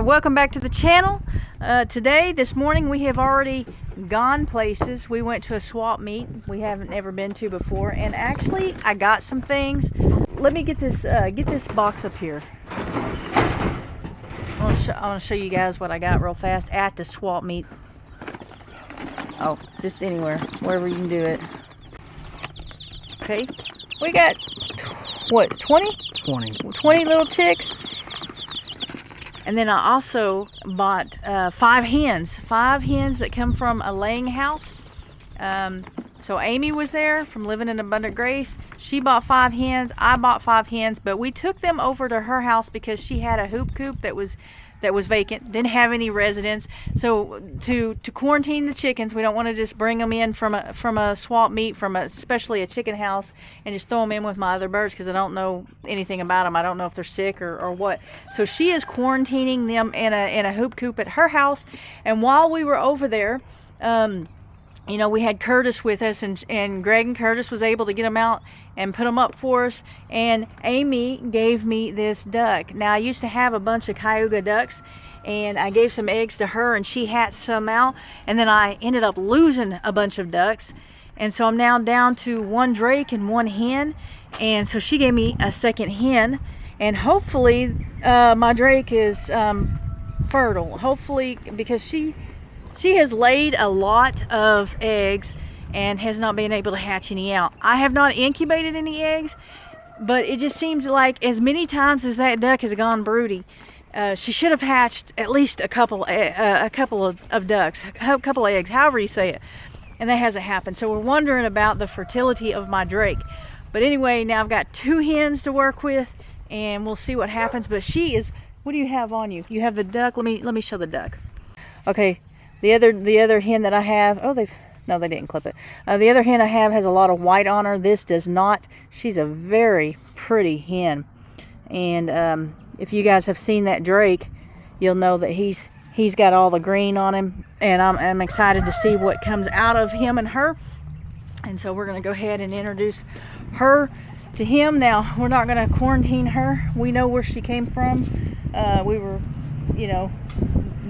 Welcome back to the channel. This morning we have already gone places. We went to a swap meet we haven't ever been to before, and actually I got some things. Let me get this box up here. I want to show you guys what I got real fast at the swap meet. Oh, just anywhere, wherever you can do it. Okay, we got what, 20 little chicks. And then I also bought 5 hens that come from a laying house. So Amy was there from Living in Abundant Grace. She bought 5 hens. I bought 5 hens, but we took them over to her house because she had a hoop coop that was vacant, didn't have any residents. So to quarantine the chickens, we don't want to just bring them in from a swap meet, especially a chicken house, and just throw them in with my other birds, because I don't know anything about them. I don't know if they're sick or what. So she is quarantining them in a hoop coop at her house. And while we were over there, you know, we had Curtis with us, and Greg and Curtis was able to get them out and put them up for us. And Amy gave me this duck. Now, I used to have a bunch of Cayuga ducks, and I gave some eggs to her, and she hatched some out. And then I ended up losing a bunch of ducks. And so I'm now down to 1 drake and 1 hen. And so she gave me a second hen. And hopefully my drake is fertile. Hopefully, because she has laid a lot of eggs and has not been able to hatch any out. I have not incubated any eggs, but it just seems like as many times as that duck has gone broody, she should have hatched at least a couple of ducks, a couple of eggs, however you say it, and that hasn't happened. So we're wondering about the fertility of my drake. But anyway, now I've got 2 hens to work with, and we'll see what happens. But she is, what do you have on you? You have the duck. Let me show the duck. Okay. The other hen that I have, no, they didn't clip it. The other hen I have has a lot of white on her. This does not. She's a very pretty hen. And if you guys have seen that drake, you'll know that he's got all the green on him. And I'm excited to see what comes out of him and her. And so we're going to go ahead and introduce her to him. Now, we're not going to quarantine her. We know where she came from.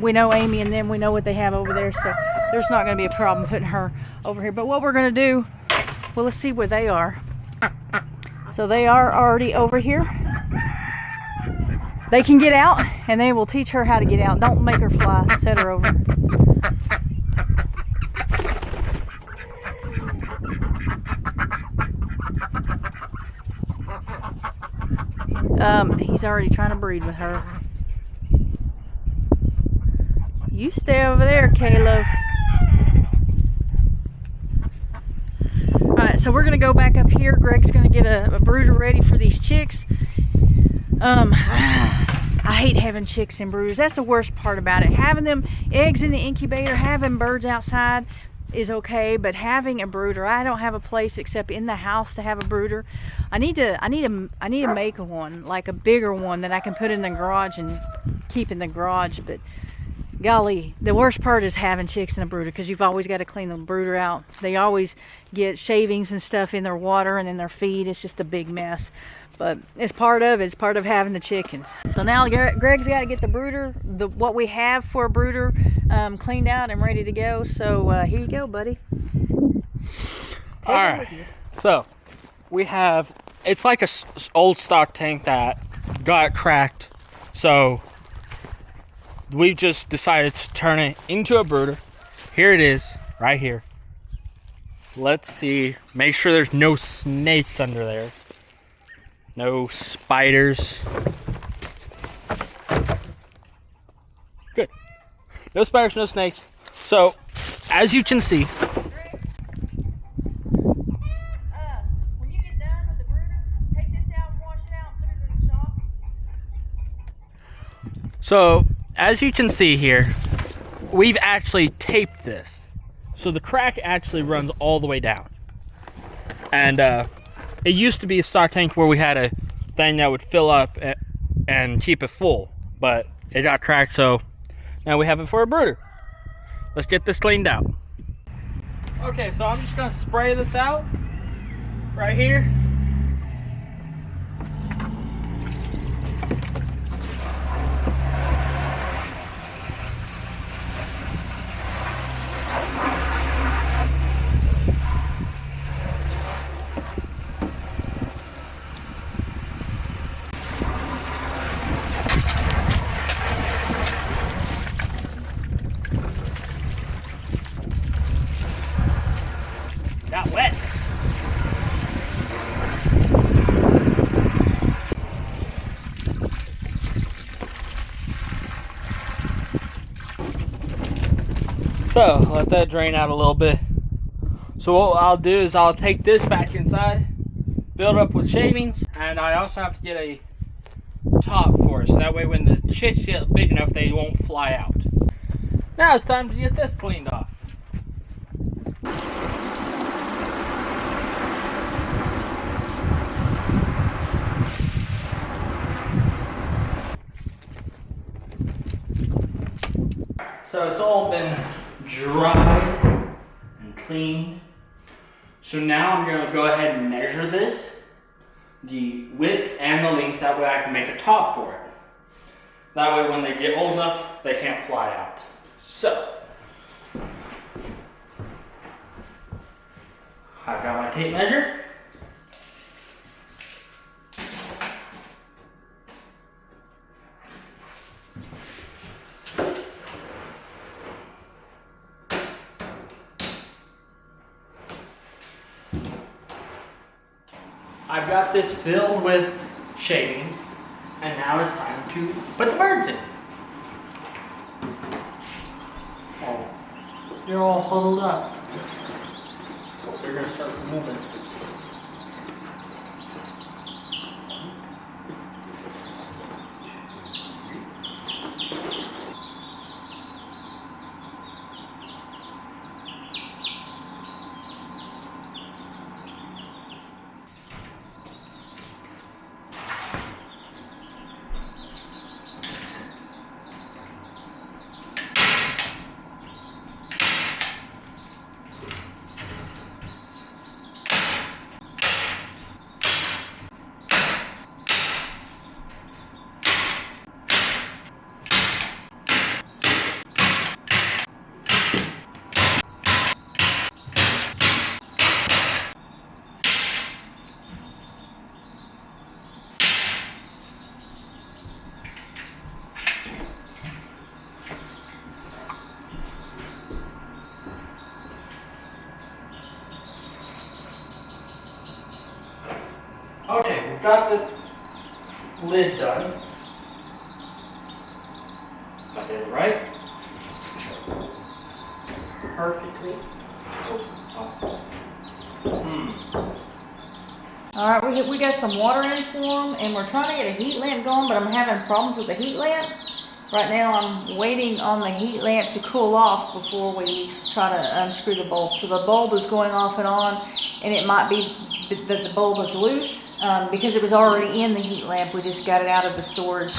We know Amy and them, we know what they have over there, so there's not going to be a problem putting her over here. But what we're going to do, well, let's see where they are. So they are already over here. They can get out, and they will teach her how to get out. Don't make her fly, set her over. He's already trying to breed with her. You stay over there, Caleb. Alright, so we're going to go back up here. Greg's going to get a brooder ready for these chicks. I hate having chicks in brooders. That's the worst part about it. Having them eggs in the incubator, having birds outside is okay, but having a brooder, I don't have a place except in the house to have a brooder. I need to make one, like a bigger one that I can put in the garage and keep in the garage. But golly, the worst part is having chicks in a brooder, because you've always got to clean the brooder out. They always get shavings and stuff in their water and in their feed. It's just a big mess. But it's part of having the chickens. So now Greg's got to get the brooder, what we have for a brooder, cleaned out and ready to go. So here you go, buddy. All right. So we have, it's like a old stock tank that got cracked. So we've just decided to turn it into a brooder. Here it is, right here. Let's see. Make sure there's no snakes under there. No spiders. Good. No spiders, no snakes. So, as you can see, when you get done with the brooder, take this out, wash it out, put it in the shop. So, as you can see here, we've actually taped this. So the crack actually runs all the way down. And it used to be a stock tank where we had a thing that would fill up and keep it full. But it got cracked, so now we have it for a brooder. Let's get this cleaned out. Okay, so I'm just going to spray this out right here. So let that drain out a little bit. So what I'll do is I'll take this back inside, fill it up with shavings, and I also have to get a top for it, so that way when the chicks get big enough they won't fly out. Now it's time to get this cleaned off. So it's all been dried and cleaned. So now I'm going to go ahead and measure this, the width and the length, that way I can make a top for it. That way when they get old enough, they can't fly out. So, I've got my tape measure. I've got this filled with shavings, and now it's time to put the birds in. Oh, you're all huddled up. They're gonna start moving. Okay, we've got this lid done. If I did it right. Perfectly. Alright, we got some water in for them, and we're trying to get a heat lamp going, but I'm having problems with the heat lamp. Right now I'm waiting on the heat lamp to cool off before we try to unscrew the bulb. So the bulb is going off and on, and it might be that the bulb is loose because it was already in the heat lamp. We just got it out of the storage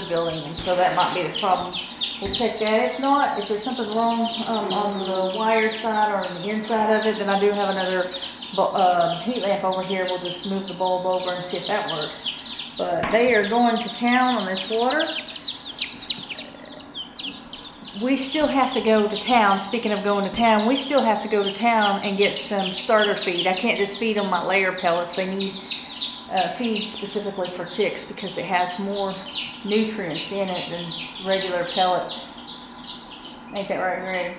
building, and so that might be the problem. We'll check that. If not, if there's something wrong on the wire side or on the inside of it, then I do have another heat lamp over here. We'll just move the bulb over and see if that works. But they are going to town on this water. We still have to go to town. Speaking of going to town, we still have to go to town and get some starter feed. I can't just feed them my layer pellets. They need feed specifically for chicks because it has more nutrients in it than regular pellets. Ain't that right, Greg?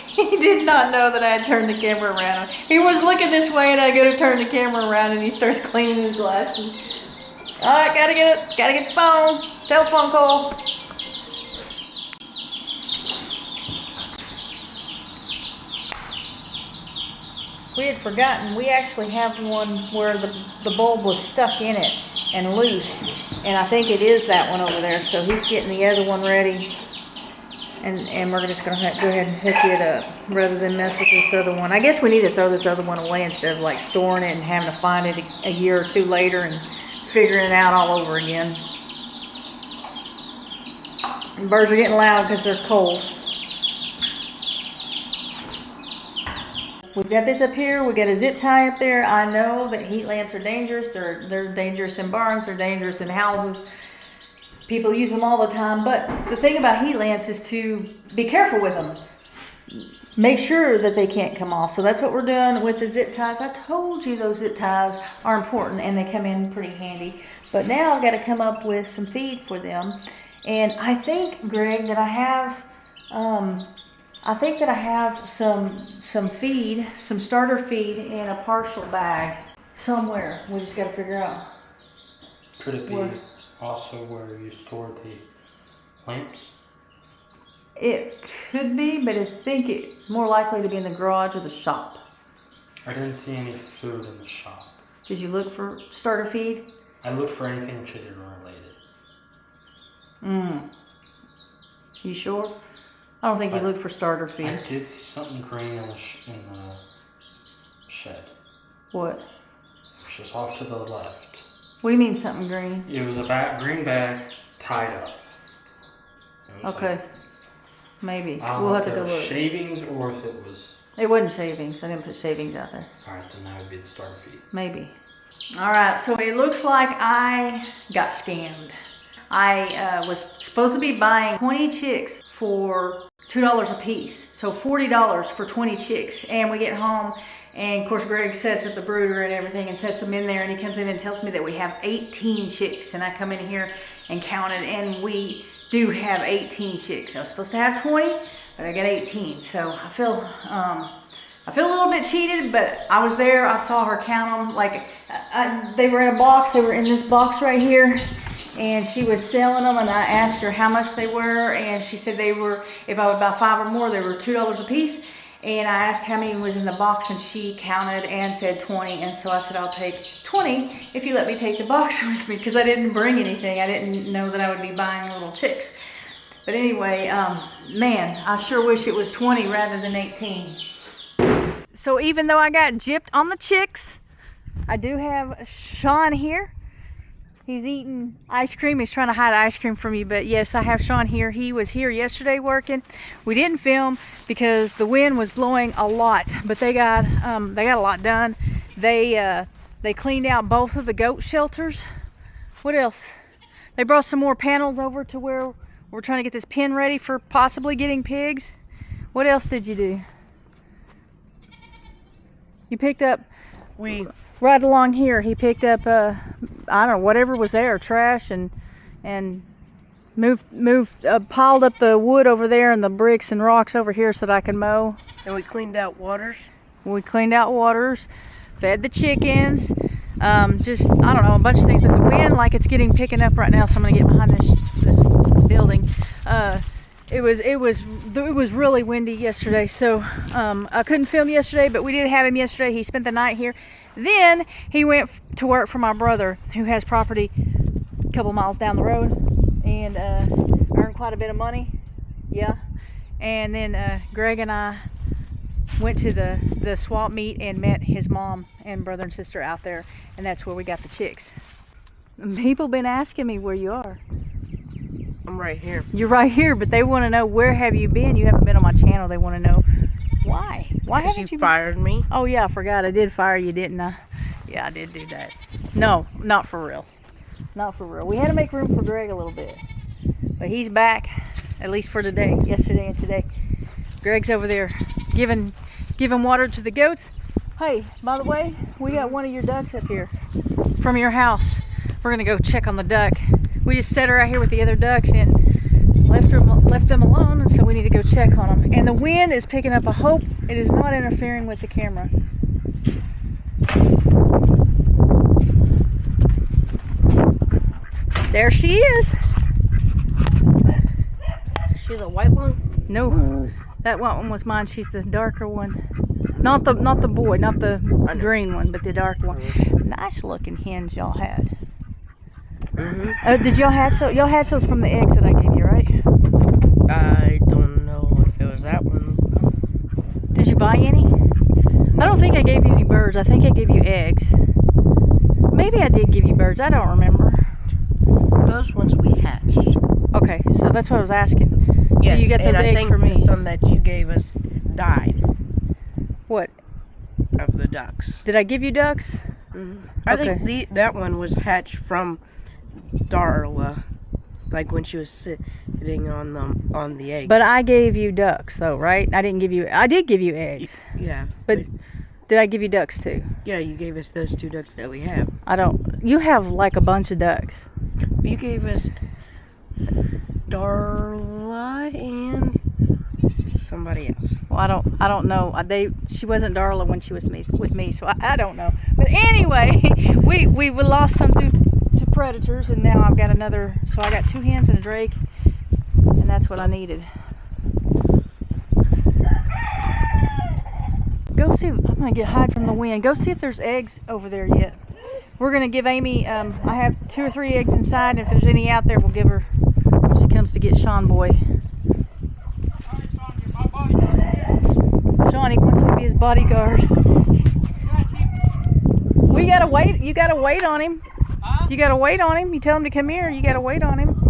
He did not know that I had turned the camera around. He was looking this way and I go to turn the camera around and he starts cleaning his glasses. Alright, gotta get the phone. Telephone call. We had forgotten, we actually have one where the bulb was stuck in it and loose. And I think it is that one over there. So he's getting the other one ready. And we're just going to go ahead and hook it up rather than mess with this other one. I guess we need to throw this other one away instead of like storing it and having to find it a year or two later and figuring it out all over again. And birds are getting loud because they're cold. We've got this up here. We got a zip tie up there. I know that heat lamps are dangerous. They're dangerous in barns. They're dangerous in houses. People use them all the time. But the thing about heat lamps is to be careful with them. Make sure that they can't come off. So that's what we're doing with the zip ties. I told you those zip ties are important and they come in pretty handy. But now I've got to come up with some feed for them. And I think, Greg, that I have some feed, some starter feed in a partial bag somewhere. We just got to figure out. Could it be also where you store the lamps? It could be, but I think it's more likely to be in the garage or the shop. I didn't see any food in the shop. Did you look for starter feed? I looked for anything chicken related. You sure? I don't think you looked for starter feed. I did see something green in the shed. What? Just off to the left. What do you mean something green? It was a green bag tied up. Okay. Like, Maybe. I don't We'll know have to if go it was look. shavings or if it was... It wasn't shavings. I didn't put shavings out there. Alright, then that would be the starter feed. Maybe. Alright, so it looks like I got scammed. I was supposed to be buying 20 chicks for $2 a piece. So $40 for 20 chicks. And we get home, and of course Greg sets up the brooder and everything and sets them in there, and he comes in and tells me that we have 18 chicks. And I come in here and counted, and we do have 18 chicks. I was supposed to have 20, but I got 18. So I feel a little bit cheated, but I was there. I saw her count them. Like they were in a box. They were in this box right here, and she was selling them. And I asked her how much they were, and she said they were, if I would buy 5 or more, they were $2 a piece. And I asked how many was in the box, and she counted and said 20. And so I said, I'll take 20 if you let me take the box with me, because I didn't bring anything. I didn't know that I would be buying little chicks. But anyway, man, I sure wish it was 20 rather than 18. So even though I got gypped on the chicks, I do have Sean here. He's eating ice cream. He's trying to hide ice cream from you, but yes, I have Sean here. He was here yesterday working. We didn't film because the wind was blowing a lot, but they got a lot done. They cleaned out both of the goat shelters. What else? They brought some more panels over to where we're trying to get this pen ready for possibly getting pigs. What else did you do? You picked up, right along here, he picked up, I don't know, whatever was there, trash, and piled up the wood over there and the bricks and rocks over here so that I can mow. And we cleaned out waters. We cleaned out waters, fed the chickens, just, I don't know, a bunch of things. But the wind, like it's picking up right now, so I'm gonna get behind this building. It was really windy yesterday, so I couldn't film yesterday, but we did have him yesterday. He spent the night here. Then he went to work for my brother, who has property a couple miles down the road, and earned quite a bit of money. Yeah. And then Greg and I went to the swap meet and met his mom and brother and sister out there, and that's where we got the chicks. People been asking me where you are. I'm right here. You're right here, but they want to know, where have you been? You haven't been on my channel. They want to know why. Why haven't you fired me? Oh yeah, I forgot. I did fire you, didn't I? Yeah, I did do that. No, not for real. Not for real. We had to make room for Greg a little bit, but he's back, at least for today. Yesterday and today. Greg's over there giving water to the goats. Hey, by the way, we got one of your ducks up here from your house. We're gonna go check on the duck. We just set her out here with the other ducks and left them alone, and so we need to go check on them. And the wind is picking up. I hope it is not interfering with the camera. There she is. She's a white one? No, that white one was mine. She's the darker one. Not the boy, not the green one, but the dark one. Nice looking hens y'all had. Did y'all hatch those? Y'all hatched those from the eggs that I gave you, right? I don't know if it was that one. Did you buy any? I don't think I gave you any birds. I think I gave you eggs. Maybe I did give you birds. I don't remember. Those ones we hatched. Okay, so that's what I was asking. Yes, so you got those and eggs I think for me. some that you gave us died. What? Of the ducks. Did I give you ducks? I think that one was hatched from Darla, like when she was sitting on the eggs. But I gave you ducks, though, right? I did give you eggs. Yeah. But did I give you ducks too? Yeah, you gave us those 2 ducks that we have. You have like a bunch of ducks. You gave us Darla and somebody else. Well, I don't know. She wasn't Darla when she was with me, so I don't know. But anyway, we lost some to predators, and now I've got another. So I got 2 hens and a drake, and that's what I needed. Go see. I'm gonna hide from the wind. Go see if there's eggs over there yet. We're gonna give Amy. I have 2 or 3 eggs inside. If there's any out there, we'll give her when she comes to get Sean boy. Sean, he wants you to be his bodyguard. We gotta wait. You gotta wait on him. You gotta wait on him. You tell him to come here. You gotta wait on him.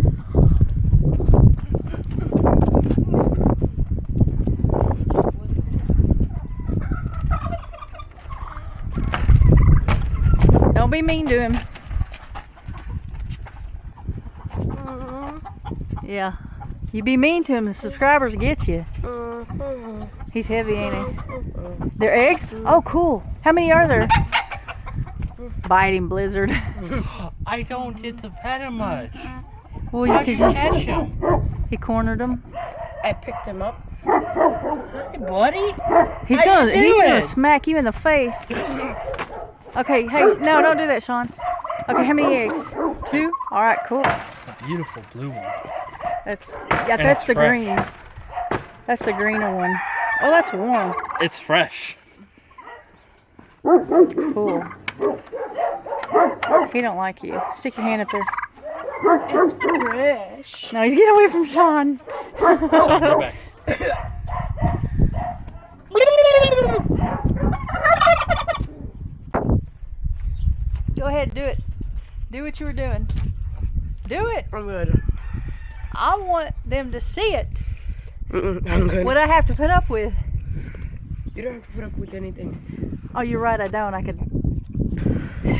Don't be mean to him. Yeah. You be mean to him, the subscribers get you. He's heavy, ain't he? They're eggs? Oh, cool. How many are there? Bite him, Blizzard. I don't get to pet him much. Well, How'd you catch him? He cornered him. I picked him up. Hey, buddy. He's How you gonna doing? smack you in the face. Okay, hey, no, don't do that, Sean. Okay, how many eggs? 2? All right, cool. A beautiful blue one. That's And that's it's the fresh. green. That's the greener one. Oh, that's warm. It's fresh. Cool. He don't like you. Stick your hand up there. It's fresh. No, he's getting away from Sean. Sean, go back. Go ahead, do it. Do what you were doing. Do it. I'm good. I want them to see it. I'm good. What I have to put up with. You don't have to put up with anything. Oh, you're right, I don't. I could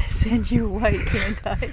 send you away, can't I?